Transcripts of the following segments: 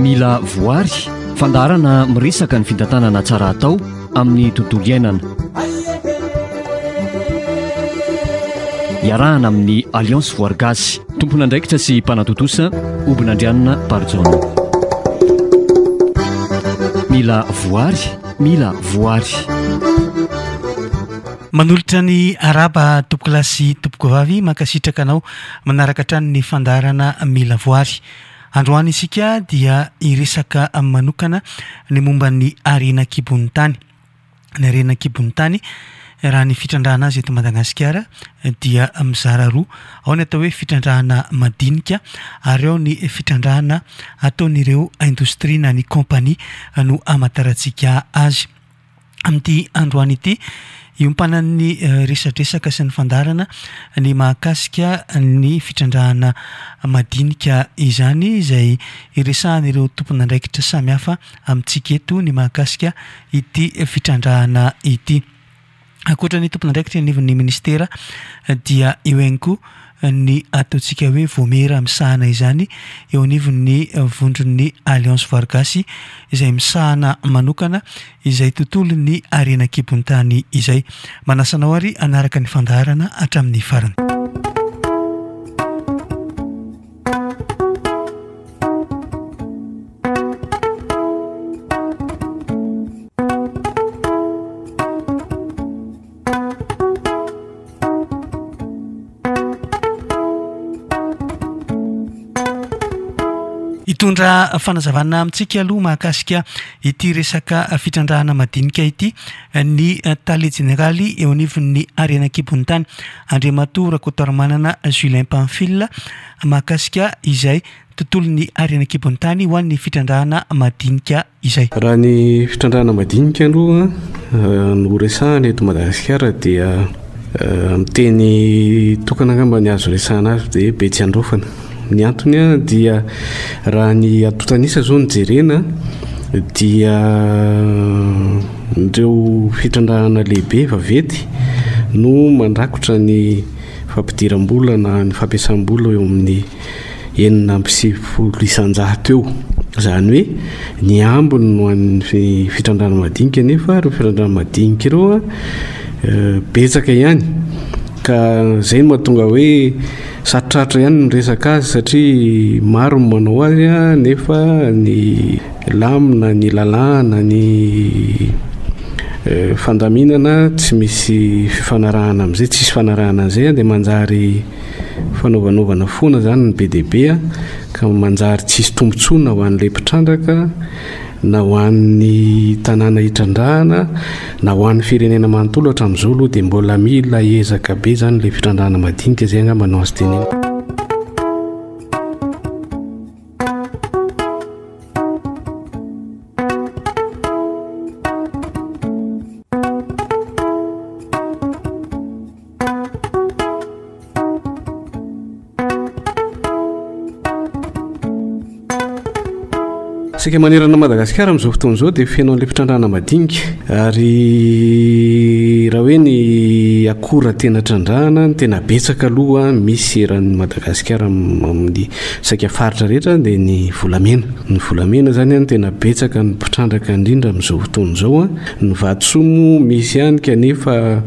mila voary fandarana miresaka ny fitantanana tsara atao amin'ny tontolo iainana. Iarahana amin'ny Alliance Voary Gasy, tompona andraikitra sy mpanatotosa Obinandrianina Barjona. Mila voary, mila voary. Manolotra ny araba tompoko lahy sy tompoko vavy mankasitraka anao manaraka hatrany ny fandarana mila voary. Androany isika dia iresaka manokana ny momba ny arena kibon'ny tany. Ny arena kibon'ny tany raha ny fitrandrahana azy eto Madagasikara dia mizara roa. Ao ny atao hoe fitrandrahana madinika ary ao ny fitrandrahana ataon'ireo indostria na ny kompania no amatarantsika azy. Amin'ity androany ity iompana-ny resadresaka sy ny fandarana ny mahakasika ny fitrandrahana madinika izany izay iresahan'ireo tompon'andraikitra samihafa amintsika eto ny mahakasika ity fitrandrahana ity. Ankoatra ny tompon'andraikitra anivon'ny ministera dia eo ihany koa ny ataontsika hoe vomera misahana izany eo anivon'ny vondron'ny Alliance Voary Gasy izay misahana manokana izay tontolo ny arena kibon'ny tany izay. Manasanao ary anaraka ny fandarana hatramin'ny farany. Itondra fanazavana amintsika aloha mahakasika ity resaka fitrandrahana madinika ity ny tale jeneraly eo anivon'ny arena kibon'ny tany Andriamatoa Rakotoarimanana Julien Pamphile mahakasika izay tontolon'ny arena kibon'ny tany ho an'ny fitrandrahana madinika izay. Raha ny fitrandrahana madinika aloha no resahana eto Madagasikara dia miteny tokana angamba ny azo resahana azy dia Betsiandrofana. Ny antony dia raha ny atotanisa zao ny jerena dia ireo fitrandrahana lehibe vavety no mandrakotra ny fampidiram-bola na ny fampiasam-bola eo amin'ny 900 eo. Izany hoe ny ambiny no an'ny fitrandrahana madinika nefa ireo fitrandrahana madinika ireo betsaka ihany. Ka izay no mahatonga hoe sarotrarotra ihany no resaka azy satria maro no manao azy nefa ny lamina, ny lalàna, ny fandaminana tsy misy fifanarahana amin'izay, tsisy fanarahana an'izay dia manjary fanaovanovana foana izany ny BDB ka manjary tsisy tombontsoana ho an'ilay mpitrandraka na ho an'ny tanàna hitrandrahana na ho an'ny firenena manontolo hatramin'izao aloha dia mbola mila ezaka be izany ilay fitrandrahana madinika izay angamba no azo tenena. Sika manerana Madagasikara amin'izao fotoana izao dia feno an'ilay fitrandrahana madinika ary raha hoe ny akora tena trandrahana ny tena betsaka aloha misy eran'ny Madagasikara amin'ny saika faritra rehetra dia ny volamena. Ny volamena zany ny tena betsaka ny mpitrandraka indrindra amin'izao fotoana izao. Ny vatosoa moa misy ihany kanefa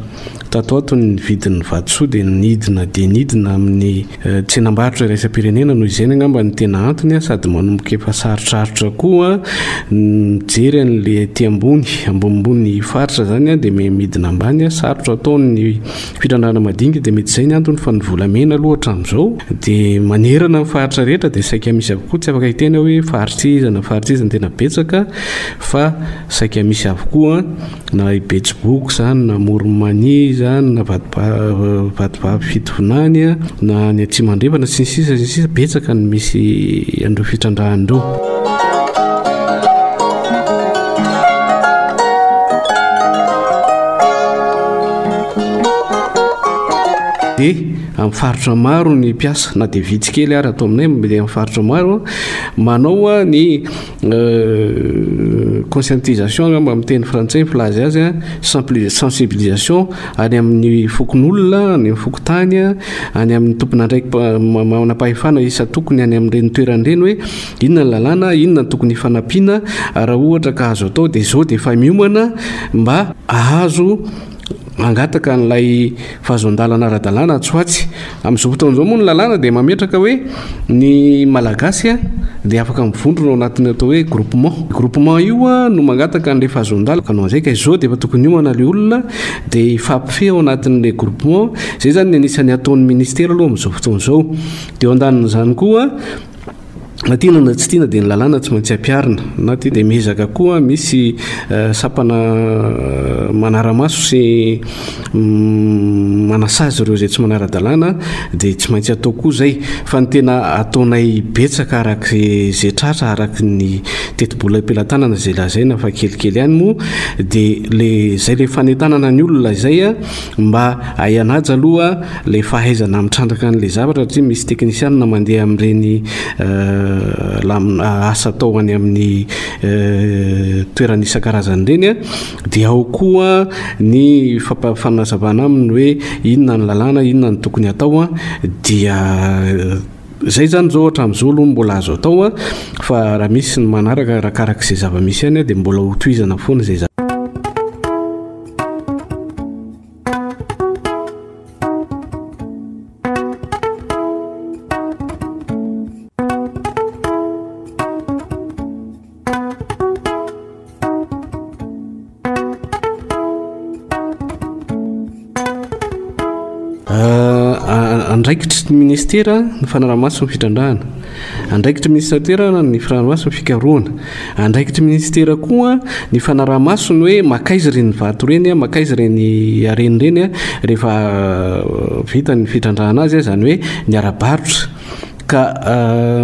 tatoato ny vidin'ny vatosoa dia nidina amin'ny tsenam-barotra iraisam-pirenena no izay angamba ny tena antony sady manomboka efa sarotrarotra koa mijery an'ilay ety ambonimbony faritra zany dia midina ambany sarotra ataony fitrandrahana madinika dia mety izay ny antony fa ny volamena aloha hatramin'izao dia manerana ny faritra rehetra dia saika misy avokoa tsy afaka hitena hoe faritrizana tena betsaka fa saika misy avokoa na Betsiboka zany na Morimani zany na Vatovavy Fitovonany na ny Atsimandrefana sy ny sisa betsaka ny misy andreo fitrandrahana ireo. Dia amin'ny faritra maro ny mpiasa na dia vitsikely ary atao aminay le amin'ny faritra maro manao a ny conscientisation amba amin'ny teny frantsay filazy azy a sensibilisation any amin'ny fokon'olona ny fokotany any amin'ny tompona ndraiky manam-pahefana isa tokony any amin'ireny toeran'ireny hoe inona ny lalàna inona ny tokony hifanampiana raha ohatra ka azo atao dia izao dia efa miomana mba ahazo angataka n'ilay fahazondalana ara-dalàna tsoatsy amin'izao fotoan'izao moa ny lalàna dia mametraka hoe ny malagasy a dia afaka mivondrona ao anatin'ny atao hoe groupement io a no mangataka n'ilay fahazondalana kanao an'izay ka izao dia efa tokony hiomana ilay olona dia hifampifehy ao anatin'ilay groupement izay zany ny anisan'ny ataon'ny ministera aloha amin'izao fotoan'izao dia eo andanin'izany koa na tiana na tsy tiana dia ny lalàna tsy maintsy ampiarina na tia dia mihezaka koa misy sapana manara-maso sy manasazy ireo izay tsy manara-dalàna dia tsy maintsy atao koa zay fa ny tena ataonay betsaka araka izay tratra araka ny teti-bola am-pelantanana izay lazaina fa kelikely ihany moa dia zay le fanentanana ny olona izay a mba ahanaja aloha le fahaizana mitrandraka n'ilay zavatra satria misy teknisianina mandeha amin'ireny asa atao any amin'ny toerana isan-karazany ireny a dia ao koa ny fanazavana aminy hoe inona ny lalàna inona ny tokony atao a dia zay zany zao ohatra amin'izao aloha mbola azo atao a fa raha misy ny manaraka rakaraka izay zava-misy ihany a dia mbola hotohizana foana zay zava andraikitry ny ministera ny fanaramaso ny fitrandrahana andraikitry ministera ny fanaramaso ny fikaroana andraikitry ministera koa ny fanaramaso ny hoe makaizy reny vato reny a makaizy reny areny reny a rehefa vita ny fitrandrahana azy a zany hoe ny ara-barotra ka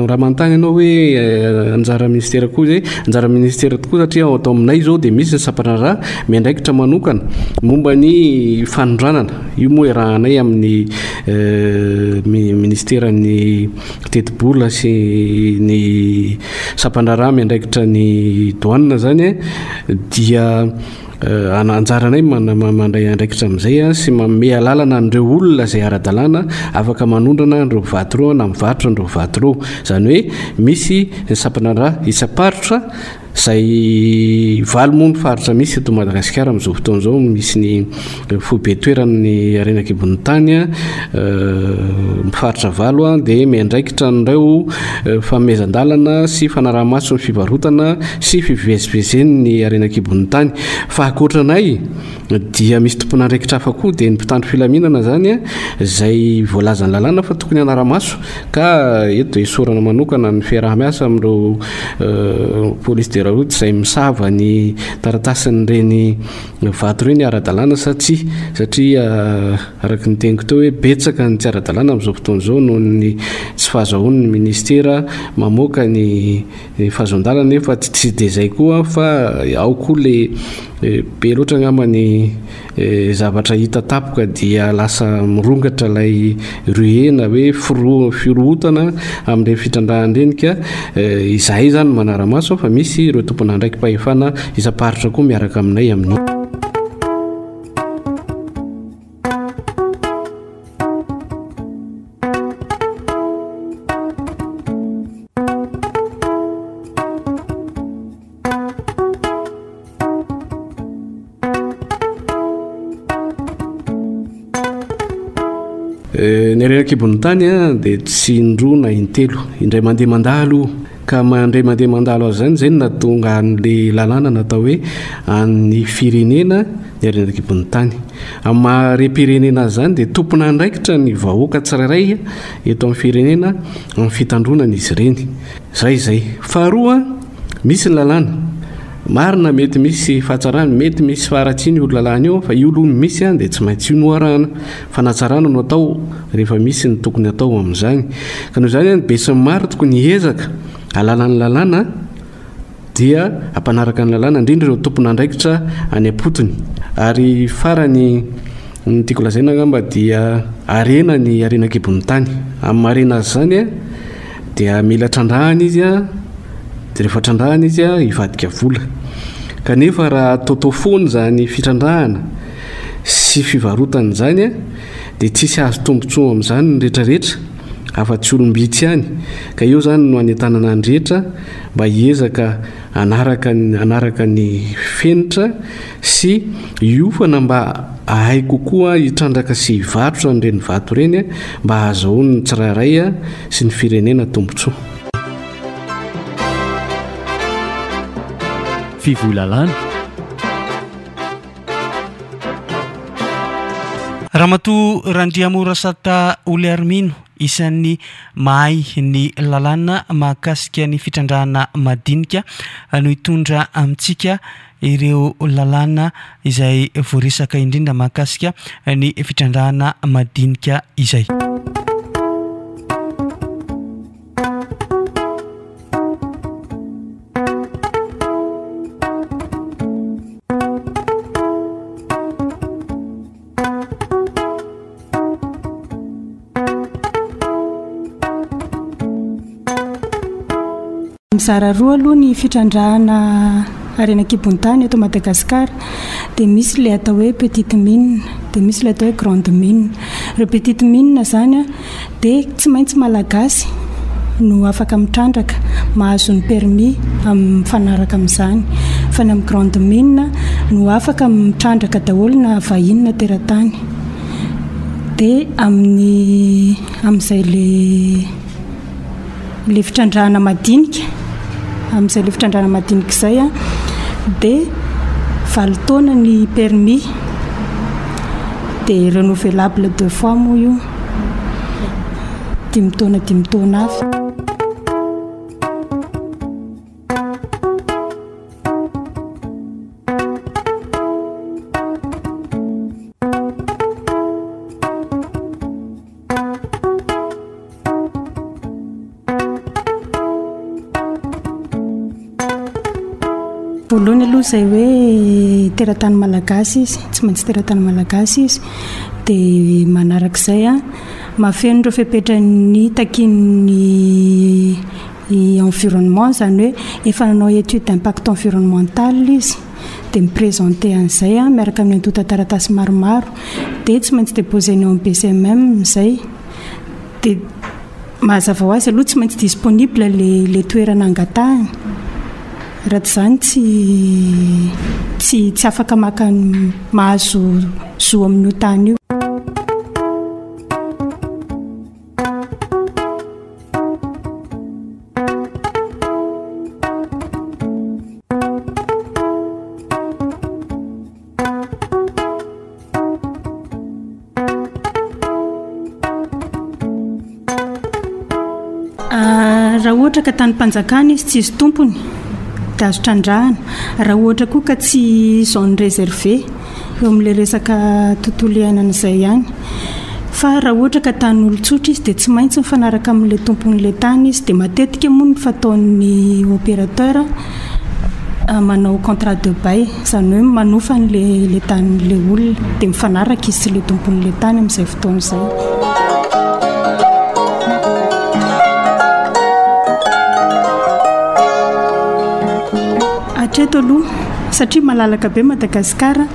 raha manontany ianao hoe anjara ministera koa zay anjara ministera tokoa satria atao aminay zao dia misy ny sapana raha miandraikitra manokana momba ny fanondranana io moa irahanay amin'ny ministera ny teti-bola sy ny sapana-raha miandraikitra ny douane zany dia anjaranay mandray andraikitra amin'izay a sy manome alalana an'ireo olona izay ara-dalàna afaka manondrana an'ireo vato reo na mivarotra an'ireo vato reo zany hoe misy ny sapana raha isa-parotra zay valo moa ny faritra misy eto Madagasikara amin'izao fotoan'izao misy ny foibe toeran'ny arenakibon'ny tany a mifaritra valo a dia miandraikitra an'ireo famezan-dalana sy fanaraha-maso ny fivarotana sy fivezivezen'ny arenakibon'ny tany fa akoatranay dia misy tompona andraikitra hafa koa dia ny mpitandro filaminana zany a zay voalaza ny lalàna fa tokony hanara-maso ka eto esorana manokana ny fiarah-miasa amin'ireo police de la route izay misava ny taratasin'ireny vato ireny ara-dalàna satria araka ny teniko teo hoe betsaka ny tsy ara-dalàna amin'izao fotoan'izao noho ny tsy fahazahoan'ny ministera mamoaka ny fahazondalana nefa tsy dia zay koa fa ao koa le be loatra angamba ny zavatra hita tapoka dia lasa mirongatra ilay ruena hoe firohotana amin'ireny fitrandrahana ireny ka izahay zany manara-maso fa misy ireo tompona ndraiky mpahefana isa-paritra koa miaraka aminay amin'ny ny arenakibon'ny tany a dia tsy indroa na intelo indray mandeha mandalo ka mandray mandeha mandalo azy zany natonga an'le lalàna natao hoe an'ny firenena ny arenakibon'ny tany amin'ny maharem-pirenena azy zany dia tompona andraikitra ny vahoaka tsirairay eto amin'ny firenena amin'ny fitandronana izy ireny zay faharoa misy ny lalàna marina mety misy fahatsarana mety misy faharatsiny io lalàna io fa io aloha misy a dia tsy maintsy io no arahana fanatsarana no atao rehefa misy ny tokony atao amin'izany ka noho izany be sy ny maro tokony hiezaka alala ny lalàna dia ampanaraka ny lalàna indrindra ireo tompona andraikitra any am-potony ary farany ny tiako lazaina ngamba dia arena ny arenakibon'ny tany amin'ny marena azy zany a dia mila trandrahana izy a de rehefa trandrahana izy a ivadika vola kanefa raha ataotao zany fitrandrahana sy fivarotana zany a de tsisy azo tombontsoa amin'izany ny rehetrarehetra afa-tsy olombitsy ihany ka eo zany no anentanana ny rehetra mba hiezaka anaraka ny fenitra sy iofana mba ahay kokoa hitrandraka sy hivarotra nyreny vato reny mba ahazahoany ny tsirairay a sy ny firenena tombontsoa. Fivolalana Ramatoa Randriamora Sata Oliarmino isan'ny mahay ny lalàna mahakasika ny fitrandrahana madinika no hitondra amintsika ireo lalàna izay voaresaka indrindra mahakasika ny fitrandrahana madinika izay. Mizara roa aloha ny fitrandrahana arenakibon'tany eto Madagasikara dia misy ilay atao hoe petite mine dia misy ilay atao hoe grande mine. Ireo petite mine zany dia tsy maintsy malagasy no afaka mitrandraka mahazo ny permis mifanaraka amin'izany fa ny amin'ny grande mine no afaka mitrandraka daholo na vahiny na teratany dia amin'izay le fitrandrahana madinika amin'izay le fitrandrahana madinika izay dia 20 taona ny permis dia renouvelable 2 fois moa io 10 taona avy. Voalohany aloha izay hoe teratany malagasy izy tsy maintsy teratany malagasy izy dia manarak'izay mahafeno ireo fepetrany takin'ny environnement zany hoe efa nanao étude d'impact environnemental izy dia miprésente an'izay miaraka amin'ny antota taratasy maromaro dia tsy maintsy déposeny ao amin'ny BCMM izay dia mazava ho azy aloha tsy maintsy disponible le toerana angatahany. Raha zany tsy afaka mahazo zo amin'io tany io. Raha ohatra ka tany mpanjakana izy tsy izy tompony dia azo trandrahana. Raha ohatra koa ka tsy zone réservé eo amin'ilay resaka tontolo iainana izay ihany. Fa raha ohatra ka tany olon-tsotra izy dia tsy maintsy mifanaraka amin'ilay tompon'ilay tany izy dia matetika moa ny fataon'ny opérateur manao contrat de bail izany hoe manofa n'ilay tanin'ilay olona dia mifanaraka izy sy ilay tompon'ilay tany amin'izay fotoana izay. Hatreto aloha satria malalaka be Madagasikara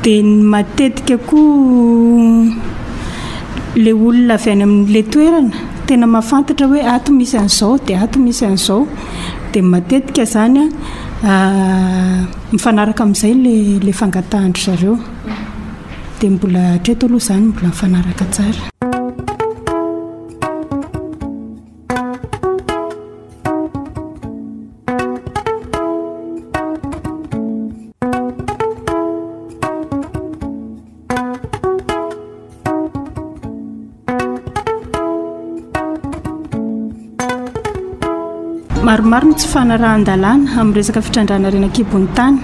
dia matetika koa le olona avy any amin'ilay toerana tena mahafantatra hoe ato misy an'izao dia ato misy an'izao dia matetika zany mifanaraka amin'izay le fangatahandry zareo dia mbola hatreto aloha zany mbola mifanaraka tsara. Maromaro ny tsy fanarahan-dalàna amin'ny resaka fitrandrahana arenakibon'ny tany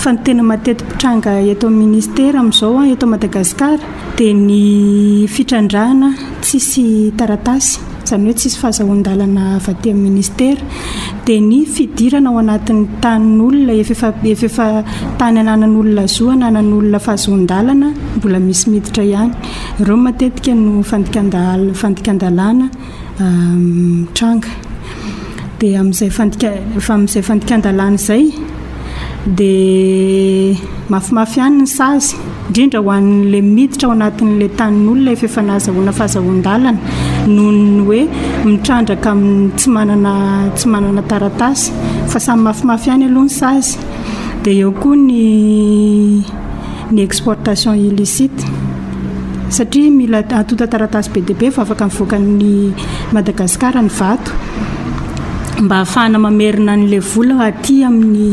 fa ny tena mateti-pitranga eto amin'ny ministera amin'izao eto Madagasikara dia ny fitrandrahana tsisy taratasy zany hoe tsisy fahazahoan-dalana avy aty amin'ny ministera dia ny fidirana ao anatin'ny tanin'olona efa tany ananan'olona zo ananan'olona fahazahoan-dalana mbola misy miditra ihany ireo matetika no fandikan-dalana tranga dia amin'izay fandikan-dalana izay dia mafimafy ihany ny sazy indrindra ho an'le miditra ao anatin'le tanin'olona efa nahazahoana fahazahoan-dalana noho ny hoe mitrandraka amin'ny tsy manana taratasy fa samy mafimafy ihany aloha ny sazy dia eo koa ny exportation illicite satria mila atota taratasy be dia be fa afaka mivoaka ny Madagasikara ny vato mba ahafahana mamerina an'le vola aty amin'ny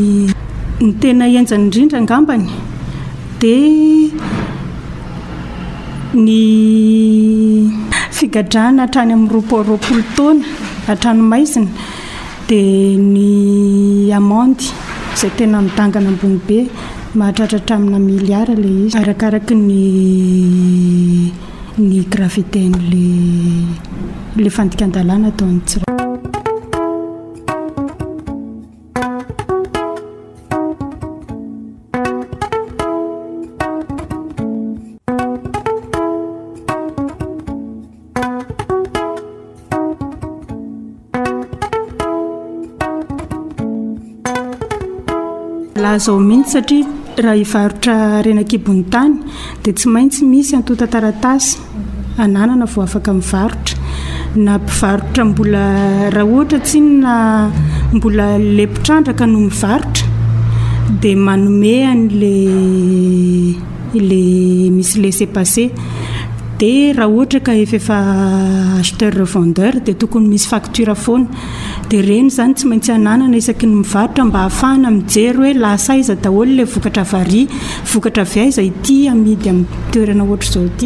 ny tena enjany indrindra angambany dia ny figadrana hatrany amin'ny 20 taona hatrany maizina dia ny amande izay tena midangana ambony be mahatratra hatramina miliara ilay izy arakaraky ny gravité-n'le fandikan-dalana ataon'ny tsirairay. Lazao mihitsy satria raha hivarotra renakibony tany dia tsy maintsy misy antota taratasy ananana vao afaka mivarotra na mpivarotra mbola raha ohatra tsy na mbola le mpitrandraka no mivarotra dia manome an'le misy laissez-passer dia raha ohatra ka efa acheteur revendeur dia tokony misy facture foana dia reny zany tsy maintsy ananana isaky ny mivarotra mba ahafahana mijery hoe lasa iza daholo ilay vokatra vary vokatra viaiza ity amidy amin'ny toerana ohatra izao ity.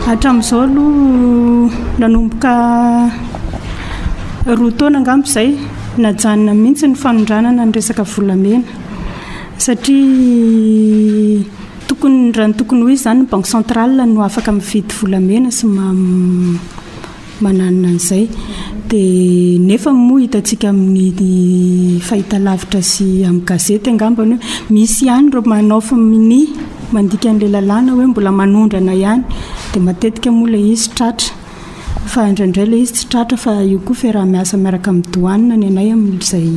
Hatramin'izao aloha nanomboka 2 taona angamba izay najanona mihitsy ny fanondranana ny resaka volamena satria raha ny tokony ho izy izany ny banque centrale no afaka mividy volamena sy mananina an'izay dia nefa moa hitantsika amin'ny fahitalavitra sy amin'ny gazety angambany hoe misy ihany ireo manao mandika an'ilay lalàna hoe mbola manondrana ihany dia matetika moa ilay izy tratra fa indraindray ilay izy tsy tratra fa io koa fiaraha-miasa miaraka amin'ny douane ny anay amin'izay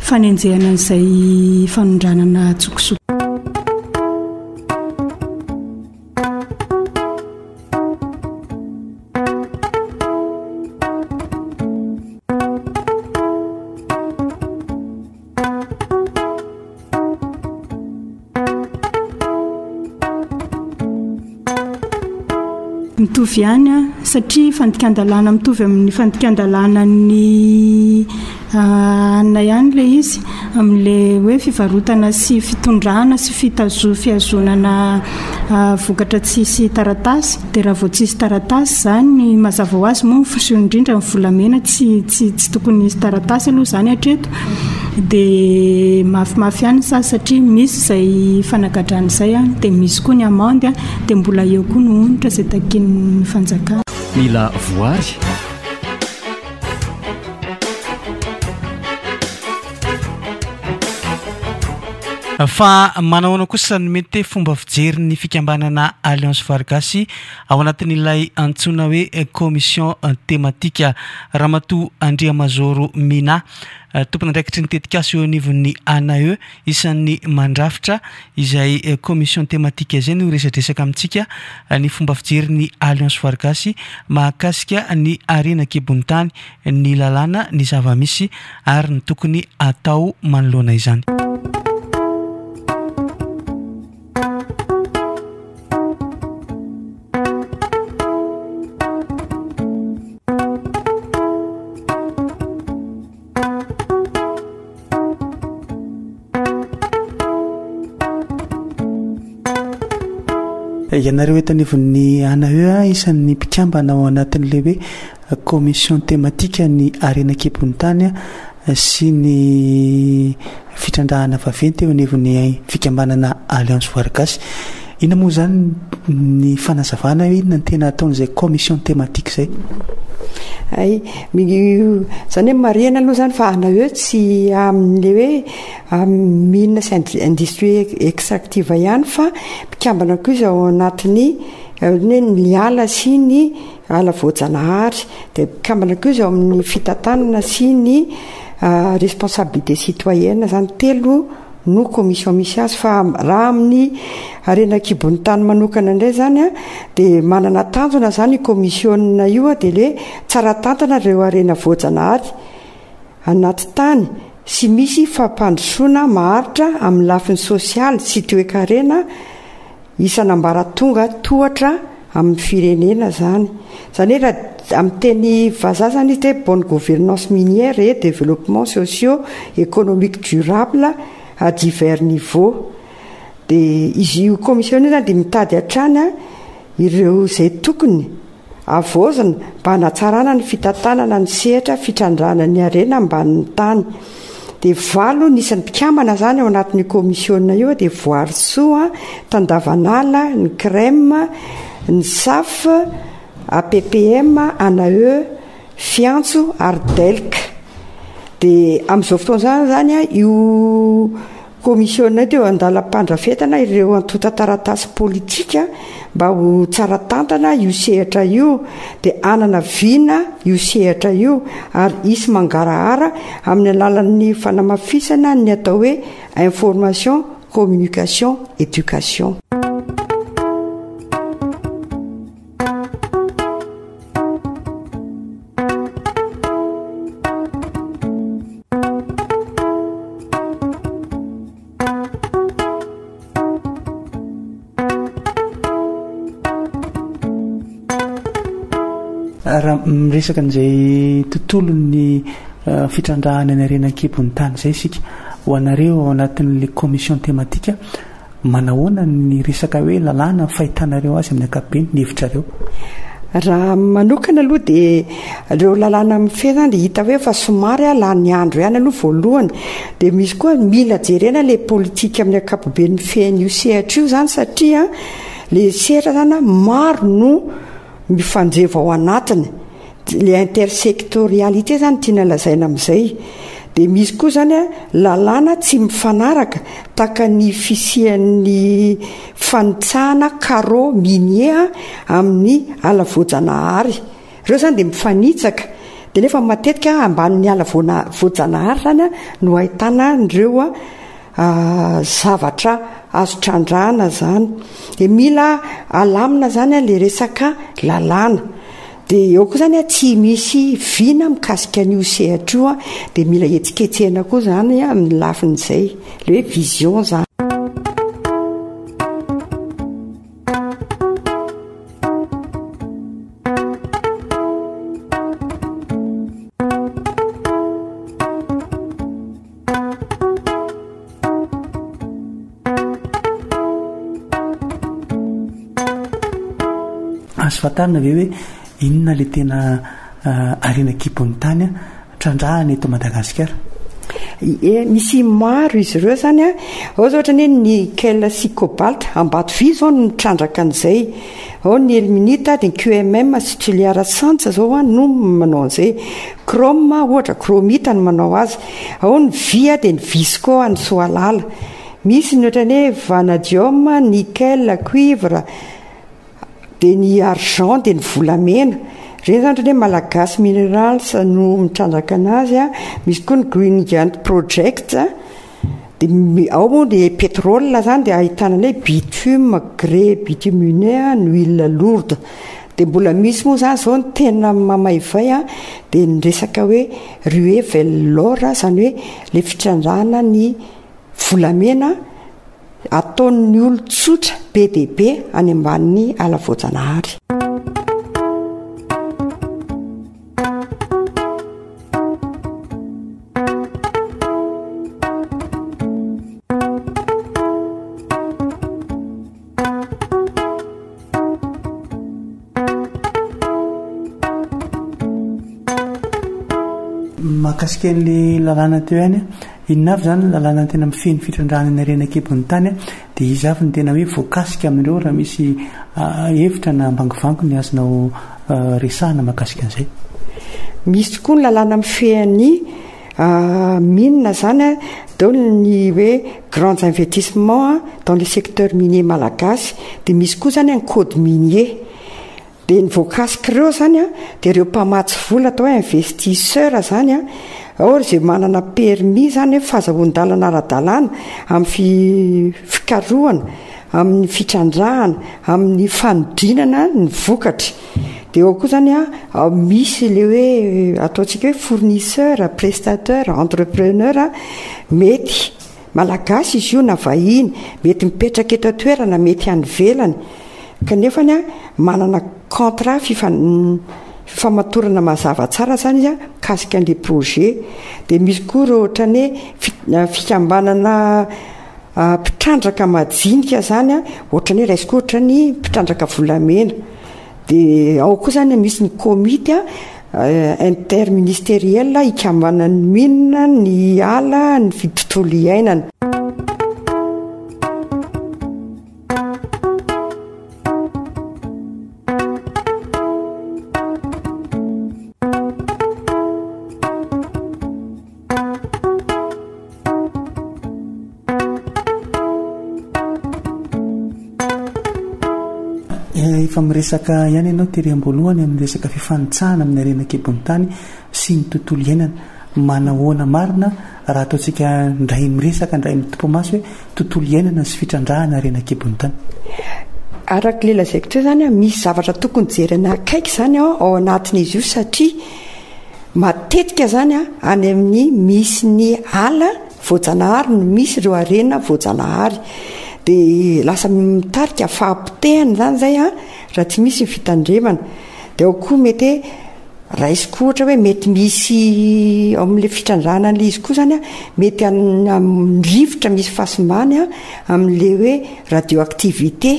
fanenjehana an'izay fanondranana tsokosoko. Mitovy ihany satria fandikan-dalàna mitovy amin'ny fandikan-dalàna ny anona ihany ilay izy amin'ilay hoe fivarotana sy fitondrana sy fihazonana vokatra tsisy taratasy dia raha vao tsisy taratasy izany mazava ho azy moa mifosion indrindra ny volamena tsy tokony isy taratasy aloha izany hatreto dia mafimafy ihany satria misy izay fanagadrana izay dia misy koa ny amande dia mbola eo koa no onitra izay takin'ny fanjakana. Mila voary fa manahoana kosa ny mety fomba fijery ny fikambanana Alliance Vargasy ao anatin'ilay antsoina hoe commission thématique. Ramatoa Andriamazoro Mina tompony andraikitry ny tetikasa eo anivon'ny ANAE isan'ny mandrafitra izay commission thématique izay no resadresaka amintsika ny fomba fijery ny Alliance Vargasy mahakasika ny arenakibony-tany ny lalàna ny zava-misy ary ny tokony atao manoloana izany. ianareo etanivon'ny ana eo isan'ny mpikambana ao anatin'le hoe commission thématique ny arenakepony tany sy ny fitrandrahana vaventy eo anivon'ny fikambanana alliance voaragasy. Ina moa zany ny fanazavana hoe inona ny tena ataon'izay commission thématique zay? Ay zany hoe marina aloha zany fa ana eo tsy amin'le hoe mine sy industrie extractive ihany fa mpikambana koa izy ao anatin'ny ny ala sy ny ala voajanahary, dia mpikambana koa izy ao amin'ny fitantanana sy ny responsabilité citoyenne zany telo no commission misy azy. Fa raha amin'ny arenakibon'ny tany manokana indray zany dia manana tanjona zany commissionna io dia le tsara tantana ireo arena voajanahary anaty tany sy misy fampandrosoana maharitra amin'ny lafiny sosialy sy toe-karena isanambaratonga tohatra amin'ny firenena zany. Zany hoe raha amin'ny teny vazaha zany izy dia bonne gouvernance minière et développement socio-économique durable à divers niveaux. Dia izy io commission io zany dia mitady hatrany ireo izay tokony avozana mba hanatsarana ny fitantanana ny sehatra fitrandrahana ny arena ambanin'ny tany. Dia valo nisan'ny mpikambana zany ao anatin'ny commissionna io dia voarisoa, tandavanala, ny crème, ny SAF, APPM, ANAE, fiantso, Ardelk. Dia amin'izao fotoana zany io commissionna teo andalam-pandrafetana ireo antota taratasy politika mba ho tsara tantana io sehatra io, dia anana viana io sehatra io ary isy mangarahara amin'ny alalan'ny fanamafisana ny atao hoe information, communication, éducation. Raha miresaka n'izay tontolon'ny fitrandrahana ny arenakibon'ny tany zay isika ho anareo ao anatin'le commission thématique, manahoana ny resaka hoe lalàna fahitanareo azy amin'ny ankapobeny ny hevitrareo? Raha manokana aloha dia ireo lalàna mifehy zany dia hita hoe fa somary lany andro ihany aloha voalohany. Dia misy koa mila jerena le politika amin'ny ankapobeny fehiny io sehatra io zany satria le sehatra zany maro no mifanjeva ao anatiny, le intersectorialité zany tiana lazaina amin'izay. Dia misy koa zany lalàna tsy mifanaraka taka ny fisian'ny fanitsahana carreau minier amin'ny ala voajanahary. Ireo zany dia mifanitsaka, dia nefa matetika ambanin'ny ala voajanahary zany no ahitana ireo zavatra azo trandrahana zany. Dia mila alamina zany le resaka lalàna. Dia eo koa zany tsy misy viana mikasika an'io sehatra io dia mila etsiketsehana koa zany amin'ny lafin'izay le hoe vision zany. Azo fantarina ve hoe inona le tena arenakibon'ny tany trandrahana eto Madagasikara? Misy maro izy ireo zany ao zao ohatra hoe nickel sy cobalt, Ambatovy zao no mitrandraka an'izay, ao ny ilmenite dia ny QMM sy tuliara santsa zao no manao an'izay, chrome ohatra chromite no manao azy, ao ny via dia ny visco ny soalala, misy ny ohatra hoe vanadium, nickel, cuivre dia ny argent dia ny volamena. Ireny zany hoe malagasy minerals no mitrandraka anazy. Misy koa ny green giant project, dia ao moa dia pétrole zany dia ahitana ilay bitume, grès bitumineux, ny huile lourde. Dia mbola misy moa zany zao ny tena mamaivay dia ny resaka hoe ruée vers l'or, zany hoe le fitrandrahana ny volamena ataon'ny olon-tsotra be dia be any ambanin'ny ala voajanahary. mahakasika an'le lalàna teo ihany inona avy zany lalàna tena mifeny fitrandrahana ny arena kibony tany dia izy avy ny tena hoe voakasika amin'ireo raha misy hevitra na ambangivango ny azonao resahana mahakasika an'izay. Misy koa ny lalàna mifehan'ny mine zany dao ny hoe grands investissements dans le secteur minier malagasy, dia misy koa zany ny code minier. Dia ny voakasika ireo zany dia ireo mpamatsy vola atao hoe investisseur zany or zay manana permis zany hoe fahazahoan-dalana ara-dalàna amin'ny fikarohana, amin'ny fitrandrahana, amin'ny fanodrinana ny vokatra. Dia ao koa zany misy le hoe ataontsika hoe fournisseur, prestateur, entrepreneur mety malagasy izy io na vahiny, mety mipetraka eto toerana, mety any velany kanefa manana contrat fifamatorana mazava tsara zany izy kasika an'le projet. Dia misy koa reo ohatrany hoe fikambanana mpitrandraka majinika zany ohatrany hoe raisy koa ohatrany mpitrandraka volamena. Dia ao koa zany misy ny komity interministériel ikambanan'ny mine, ny ala, ny tontolo iainana. Efa miresaka ihany ianao tery-amboalohany amin'ny resaka fifanitsahana amin'ny arena kibony tany sy ny tontolo iainana, manahoana marina raha ataontsika ndray miresaka ndray mitompo maso hoe tontolo iainana sy fitrandrahana arena kibony tany. Araka le lazaiko teo zany misy zavatra tokony jerena akaiky zany ao anatin'izy io satria matetika zany any amin'ny misy ny ala voajanahary no misy ireo arena voajanahary. Dia lasa mitarika fahampitehana zany zay raha tsy misy ny fitandremana. Dia ao koa mety raisy koa ohatra hoe mety misy amin'ilay fitrandrahana an'ilay izy koa zany mety amin'ny rivotra misy fahasimany amin'ilay hoe radioactivité.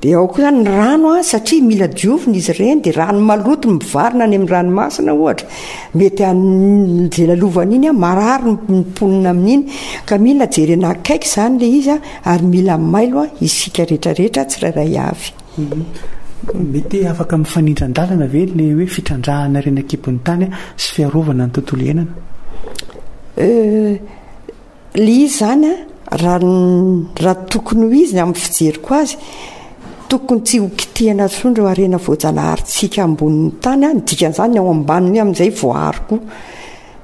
Dia ao koa zany ny rano satria mila diovina izy ireny, dia rano maloto mivarina any amin'ny ranomasina ohatra, mety an'izay lalovana iny marary ny mponina amin'iny, ka mila jerena akaiky zany le izy ary mila mailo isika rehetrarehetra tsirairay avy. Mety afaka mifanindran-dalana ve le hoe fitrandrahana arena kibony tany sy fiarovana ny tontolo iainana? Le izy zany raha tokony ho izy amin'ny fijeriko azy tokony tsy ho kitihana tsondro arena voajanaharintsika ambonin'ny tany ny dikan'izany ao ambaniny amin'izay voahary koa.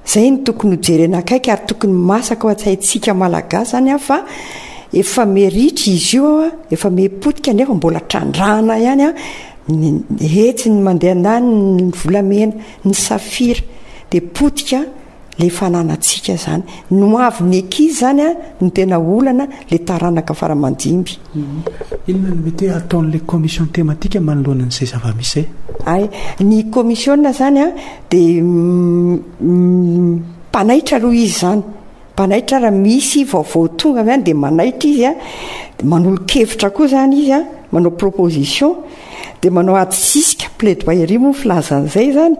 Zay ny tokony ho jerena akaiky ary tokony masaka ao an-tsaintsika malagasy zany fa efa meritra izy io efa mepotika nefa mbola trandrahana ihany hetsy ny mandeha ny volamena, ny safira, dia potika le fananantsika zany no avy ny ankizy zany no tena olana le taranaka faramandimby. Inona no mety ataon'le commission thématique manoloana n'izay zava-misy? Ay, ny commission zany dia mpanaitra aloha izy zany, mpanaitra raha misy vaovao tonga zany dia manaitra izy manolo-kevitra koa zany izy manao proposition, dia manao atsisika plaidoyerie moa filazan'izay zany,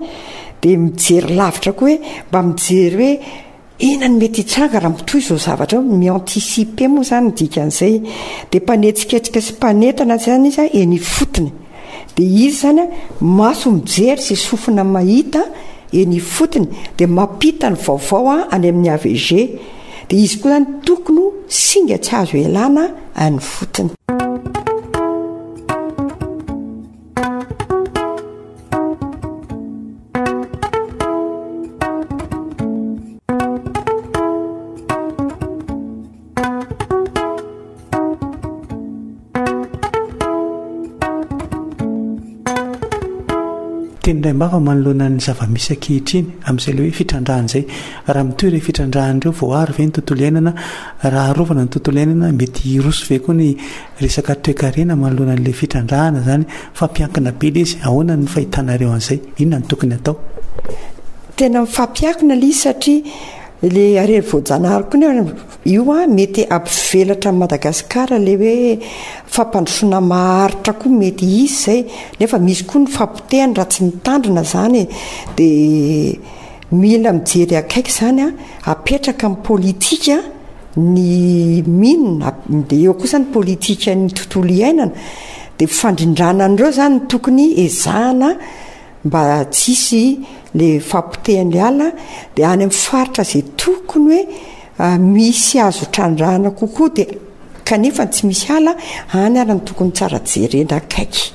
dia mijery lavitra koa hoe mba mijery hoe inona ny mety hitsanga raha mitoy izao zavatra mianticiper moa zany dikan'izay. Dia mpanetsiketsika sy mpanetana zany izy eny fotony, dia izy zany maso mijery sy sofina mahita eny fotony, dia mampita ny vaovao any amin'ny AVG. Dia izy koa zany tokony singa tsy azo elana any fotony. Tendray mbava manoloana ny zava-misy ankehitriny amin'izay le hoe fitrandrahan'izay, raha mitoy ireo fitrandrahan'ireo voahary ve ny tontolo iainana, raha arovana ny tontolo iainana mety hiroso ve koa ny resaka toe-karena manoloana n'ilay fitrandrahana zany, fampiankina be le izy, ahoana ny fahitanareo an'izay, inona ny tokony atao? Tena mifampiankina le izy satria le arena voajanahary koa io mety ampivelatra Madagasikara le hoe fampandrosoana maharitra koa mety izy zay, nefa misy koa ny fampitehany raha tsy mitandrina zany. Dia mila mijery akaiky zany a apetraka amin'ny politika ny minina de eo kosa ny politika ny tontolo iainana de fandrindranaandreo zany tokony ezahana mba tsisy le fampitehan'le ala de any amin'ny faritra zay tokony hoe misy azo trandrahana kokoa de kanefa tsy misy ala any ala ny tokony tsara jerena akaiky.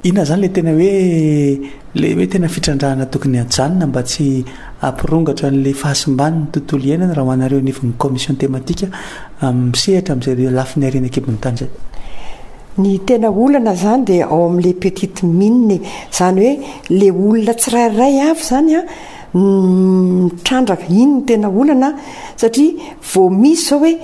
Ina zany le tena hoe tena fitrandrahana tokony ajanona mba tsy ampirongatra n'le fahasimban'ny tontolo iainana raha hoanareo nivon'ny commission thématique misehatra amin'izay lafiny arena kibony tany zay. Ny tena olana zany de ao amin'le petite mine zany hoe le olona tsirairay avy zany a mitrandraka iny ny tena olana satria vao misy zao hoe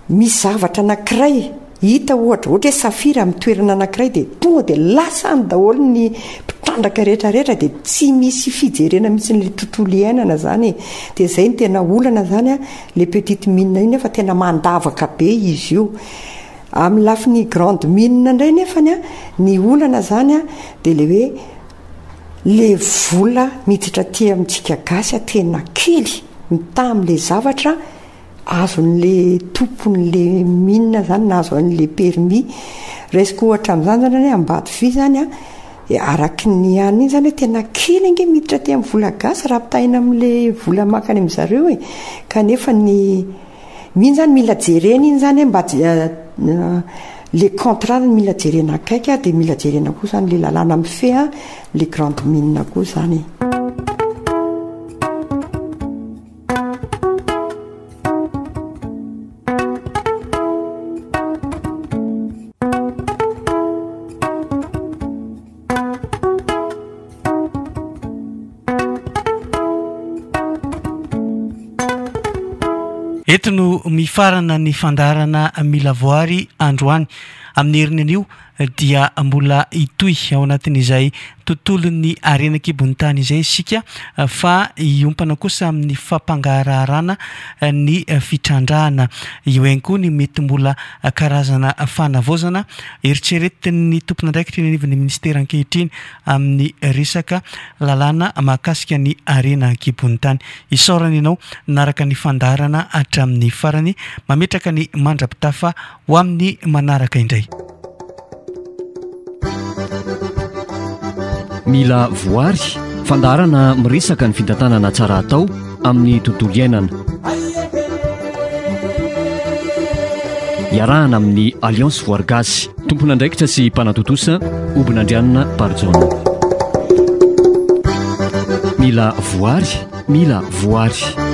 misy zavatra anankiray hita ohatra hoe safira amin'ny toerana anankiray de tonga de lasa any daholo ny mpitrandraka rehetrarehetra de tsy misy fijerena mihitsy n'le tontolo iainana zany de zay ny tena olana zany a le petite mine iny nefa tena mandavaka be izy io. Amin'ny lafiny grande mine indray nefany a ny olana zany a de le hoe le vola miditra aty amintsika gasy a tena kely mitam'le zavatra azon'le tompon'le mine zany na azo an'le permis resaka ohatra amin'izany zany hoe ambady vy zany a araky ny any iny zany hoe tena kely nge miditra aty amin'ny vola gasy raha pitahina amin'le vola makany amin'zareo kanefa ny miny zany mila jerena iny zany mba le contrat mila jerena akaiky de mila jerena koa zany le lalàna amin'ny fe le grande mine koa zany. Eto no mifarana ny fandarana mila voary androany amin'ny herinana anio dia mbola itoy ao anatin'izay tontolon'ny arena kibony tany izay isika fa iompana kosa amin'ny fampangaharahana ny fitrandrahana io ihany koa ny mety mbola karazana fanavaozana eritreretin'ny tompon'andraikitra ny anivon'ny ministera ankehitriny amin'ny resaka lalàna mahakasika ny arena kibony tany. Isaorana ianao naraka ny fandarana hatramin'ny farany mametraka ny mandrapitafa ho amin'ny manaraka indray. Mila voary fandarana miresaka ny fitantanana tsara atao amin'ny tontolo iainana. Iarahana amin'ny Alliance Voary Gasy, tompon'andraikitra sy mpanatotosa Obinandrianina Barjona. Mila voary, mila voary.